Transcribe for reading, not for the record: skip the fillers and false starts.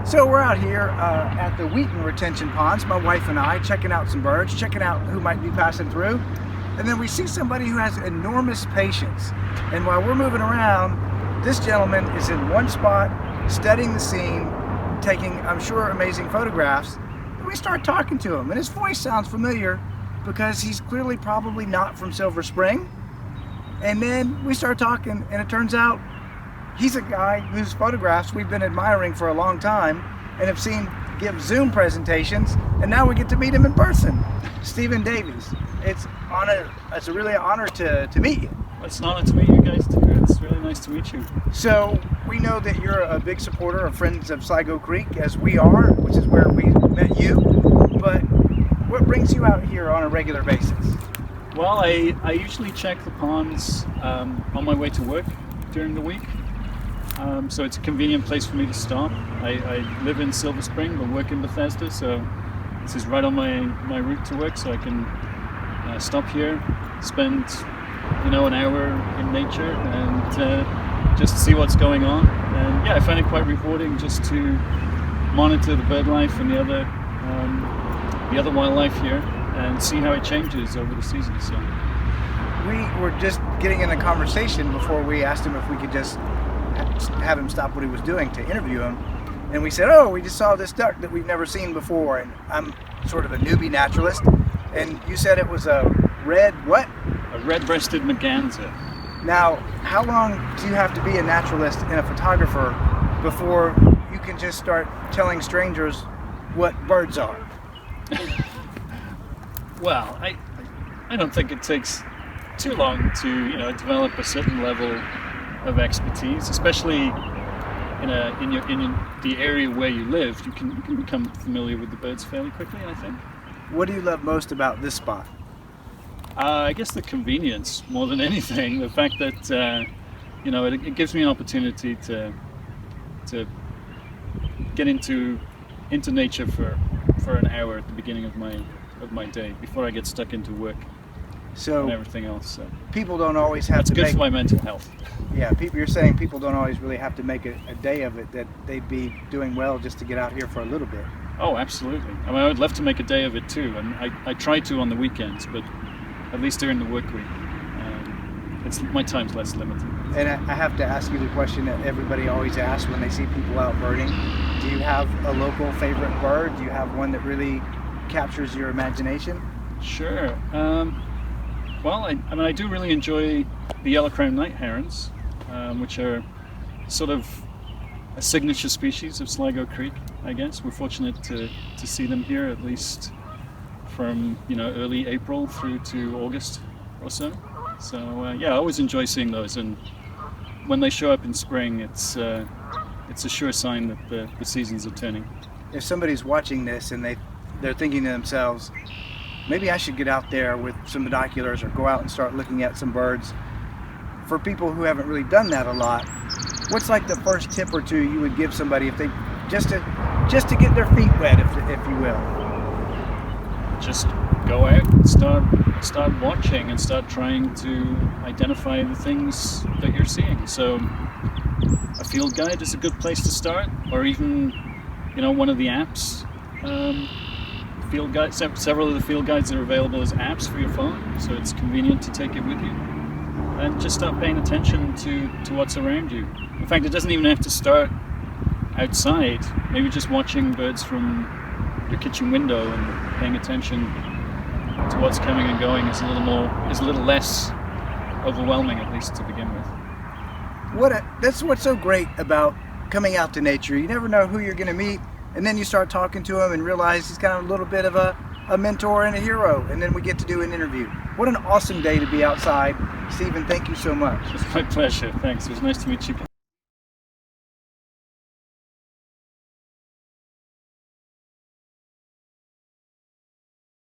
So we're out here at the Wheaton retention ponds, my wife and I, checking out some birds, checking out who might be passing through. And then we see somebody who has enormous patience. And while we're moving around, this gentleman is in one spot, studying the scene, taking, I'm sure, amazing photographs. And we start talking to him, and his voice sounds familiar because he's clearly probably not from Silver Spring. And then we start talking, and it turns out he's a guy whose photographs we've been admiring for a long time and have seen give Zoom presentations, and now we get to meet him in person. Stephen Davies. It's a really honor to meet you. It's an honor to meet you guys too. It's really nice to meet you. So we know that you're a big supporter of Friends of Sligo Creek, as we are, which is where we met you. But what brings you out here on a regular basis? Well, I usually check the ponds on my way to work during the week. So it's a convenient place for me to stop. I live in Silver Spring but work in Bethesda, so this is right on my route to work, so I can stop here, spend an hour in nature and just see what's going on. And yeah, I find it quite rewarding just to monitor the bird life and the other wildlife here and see how it changes over the season. So we were just getting in a conversation before we asked him if we could just have him stop what he was doing to interview him, and we said, oh, we just saw this duck that we've never seen before, and I'm sort of a newbie naturalist, and you said it was a red what? A red-breasted merganser. Now, how long do you have to be a naturalist and a photographer before you can just start telling strangers what birds are? Well, I don't think it takes too long to develop a certain level of expertise, especially in the area where you live. You can become familiar with the birds fairly quickly, I think. What do you love most about this spot? I guess the convenience more than anything. The fact that it gives me an opportunity to get into nature for an hour at the beginning of my day before I get stuck into work. So and everything else. So people don't always have that's to good make, for my mental health. Yeah, you're saying people don't always really have to make a day of it, that they'd be doing well just to get out here for a little bit. Oh, absolutely. I mean, I would love to make a day of it too, and I try to on the weekends, but at least during the work week, my time's less limited. And I have to ask you the question that everybody always asks when they see people out birding. Do you have a local favorite bird? Do you have one that really captures your imagination? Sure. Well, I do really enjoy the yellow-crowned night herons, which are sort of a signature species of Sligo Creek, I guess. We're fortunate to see them here, at least from early April through to August or so. So yeah, I always enjoy seeing those, and when they show up in spring, it's a sure sign that the seasons are turning. If somebody's watching this and they're thinking to themselves, maybe I should get out there with some binoculars or go out and start looking at some birds. For people who haven't really done that a lot, what's like the first tip or two you would give somebody if they just to get their feet wet, if you will? Just go out and start watching and start trying to identify the things that you're seeing. So a field guide is a good place to start, or even one of the apps. Field guides, several of the field guides are available as apps for your phone, so it's convenient to take it with you. And just start paying attention to what's around you. In fact, it doesn't even have to start outside. Maybe just watching birds from your kitchen window and paying attention to what's coming and going is a little less overwhelming, at least to begin with. That's what's so great about coming out to nature. You never know who you're going to meet. And then you start talking to him and realize he's kind of a little bit of a mentor and a hero. And then we get to do an interview. What an awesome day to be outside. Stephen, thank you so much. It's my pleasure. Thanks. It was nice to meet you.